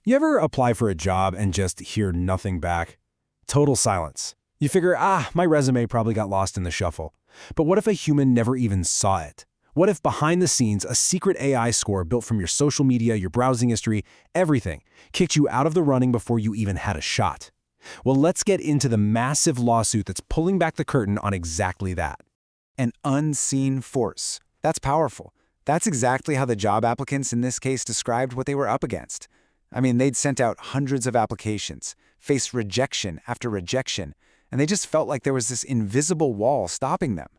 You ever apply for a job and just hear nothing back? Total silence. You figure, my resume probably got lost in the shuffle. But what if a human never even saw it? What if behind the scenes, a secret AI score built from your social media, your browsing history, everything, kicked you out of the running before you even had a shot? Well, let's get into the massive lawsuit that's pulling back the curtain on exactly that. An unseen force. That's powerful. That's exactly how the job applicants in this case described what they were up against. I mean, they'd sent out hundreds of applications, faced rejection after rejection, and they just felt like there was this invisible wall stopping them.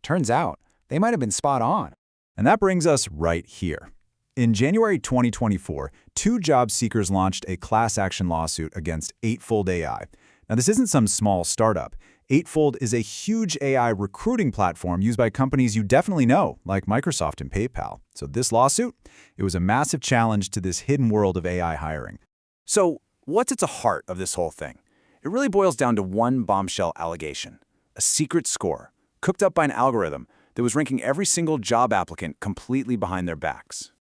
Turns out, they might have been spot on. And that brings us right here. In January 2024, two job seekers launched a class action lawsuit against Eightfold AI. Now, this isn't some small startup. Eightfold is a huge AI recruiting platform used by companies you definitely know, like Microsoft and PayPal. So this lawsuit, it was a massive challenge to this hidden world of AI hiring. So, what's at the heart of this whole thing? It really boils down to one bombshell allegation: a secret score, cooked up by an algorithm that was ranking every single job applicant completely behind their backs.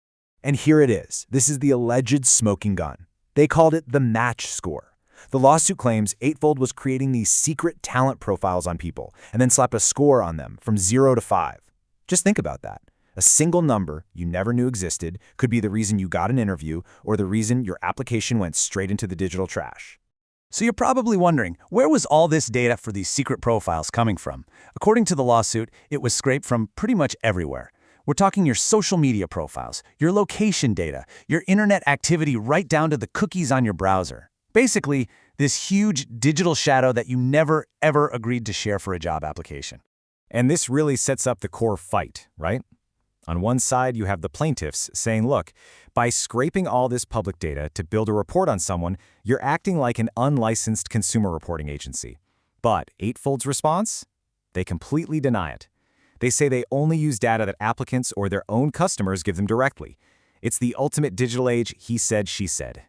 And here it is. This is the alleged smoking gun. They called it the match score. The lawsuit claims Eightfold was creating these secret talent profiles on people and then slapped a score on them from 0 to 5. Just think about that. A single number you never knew existed could be the reason you got an interview or the reason your application went straight into the digital trash. So you're probably wondering, where was all this data for these secret profiles coming from? According to the lawsuit, it was scraped from pretty much everywhere. We're talking your social media profiles, your location data, your internet activity right down to the cookies on your browser. Basically, this huge digital shadow that you never, ever agreed to share for a job application. And this really sets up the core fight, right? On one side, you have the plaintiffs saying, look, by scraping all this public data to build a report on someone, you're acting like an unlicensed consumer reporting agency. But Eightfold's response? They completely deny it. They say they only use data that applicants or their own customers give them directly. It's the ultimate digital age, he said, she said.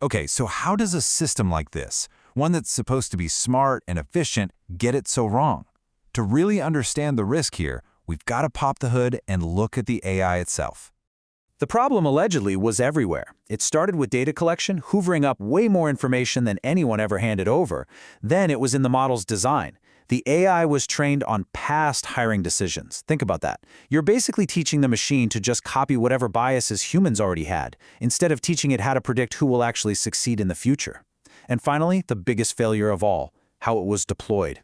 Okay, so how does a system like this, one that's supposed to be smart and efficient, get it so wrong? To really understand the risk here, we've got to pop the hood and look at the AI itself. The problem allegedly was everywhere. It started with data collection, hoovering up way more information than anyone ever handed over. Then it was in the model's design. The AI was trained on past hiring decisions. Think about that. You're basically teaching the machine to just copy whatever biases humans already had, instead of teaching it how to predict who will actually succeed in the future. And finally, the biggest failure of all, how it was deployed.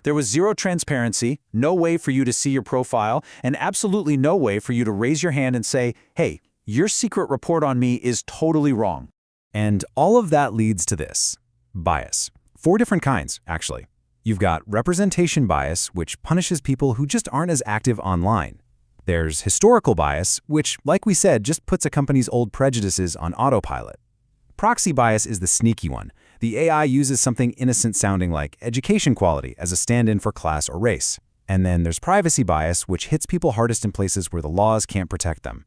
There was zero transparency, no way for you to see your profile, and absolutely no way for you to raise your hand and say, hey, your secret report on me is totally wrong. And all of that leads to this: bias. 4 different kinds, actually. You've got representation bias, which punishes people who just aren't as active online. There's historical bias, which, like we said, just puts a company's old prejudices on autopilot. Proxy bias is the sneaky one. The AI uses something innocent sounding like education quality as a stand-in for class or race. And then there's privacy bias, which hits people hardest in places where the laws can't protect them.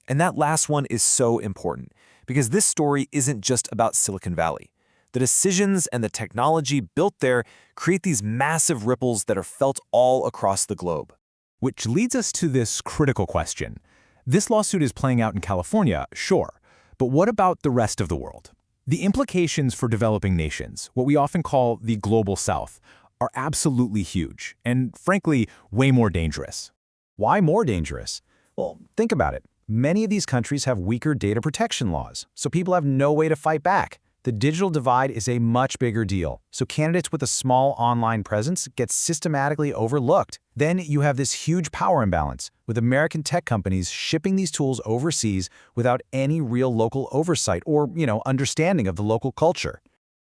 And that last one is so important, because this story isn't just about Silicon Valley. The decisions and the technology built there create these massive ripples that are felt all across the globe. Which leads us to this critical question. This lawsuit is playing out in California, sure, but what about the rest of the world? The implications for developing nations, what we often call the Global South, are absolutely huge and, frankly, way more dangerous. Why more dangerous? Well, think about it. Many of these countries have weaker data protection laws, so people have no way to fight back. The digital divide is a much bigger deal, so candidates with a small online presence get systematically overlooked. Then you have this huge power imbalance, with American tech companies shipping these tools overseas without any real local oversight or, understanding of the local culture.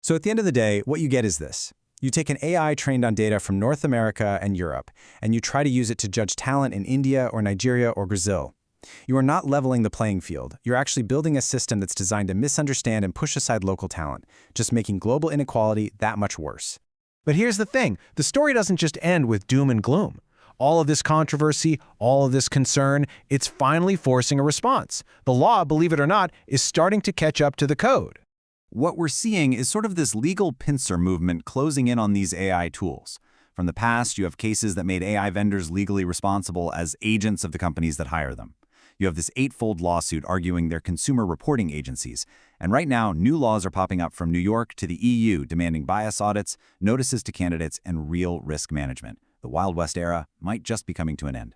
So at the end of the day, what you get is this. You take an AI trained on data from North America and Europe, and you try to use it to judge talent in India or Nigeria or Brazil. You are not leveling the playing field. You're actually building a system that's designed to misunderstand and push aside local talent, just making global inequality that much worse. But here's the thing. The story doesn't just end with doom and gloom. All of this controversy, all of this concern, it's finally forcing a response. The law, believe it or not, is starting to catch up to the code. What we're seeing is sort of this legal pincer movement closing in on these AI tools. From the past, you have cases that made AI vendors legally responsible as agents of the companies that hire them. You have this Eightfold lawsuit arguing their consumer reporting agencies. And right now, new laws are popping up from New York to the EU demanding bias audits, notices to candidates, and real risk management. The Wild West era might just be coming to an end.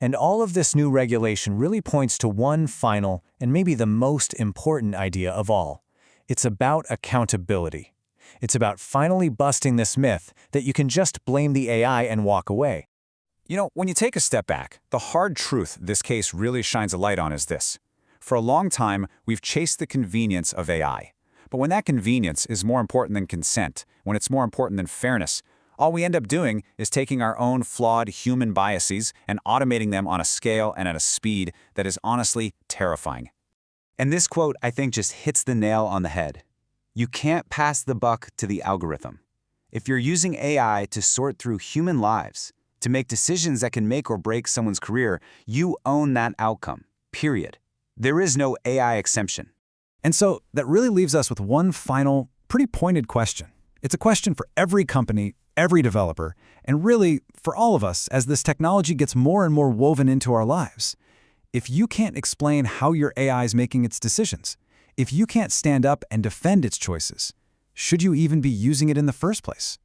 And all of this new regulation really points to one final and maybe the most important idea of all. It's about accountability. It's about finally busting this myth that you can just blame the AI and walk away. You know, when you take a step back, the hard truth this case really shines a light on is this. For a long time, we've chased the convenience of AI. But when that convenience is more important than consent, when it's more important than fairness, all we end up doing is taking our own flawed human biases and automating them on a scale and at a speed that is honestly terrifying. And this quote, I think, just hits the nail on the head. You can't pass the buck to the algorithm. If you're using AI to sort through human lives, to make decisions that can make or break someone's career, you own that outcome, period. There is no AI exemption. And so that really leaves us with one final, pretty pointed question. It's a question for every company, every developer, and really for all of us as this technology gets more and more woven into our lives. If you can't explain how your AI is making its decisions, if you can't stand up and defend its choices, should you even be using it in the first place?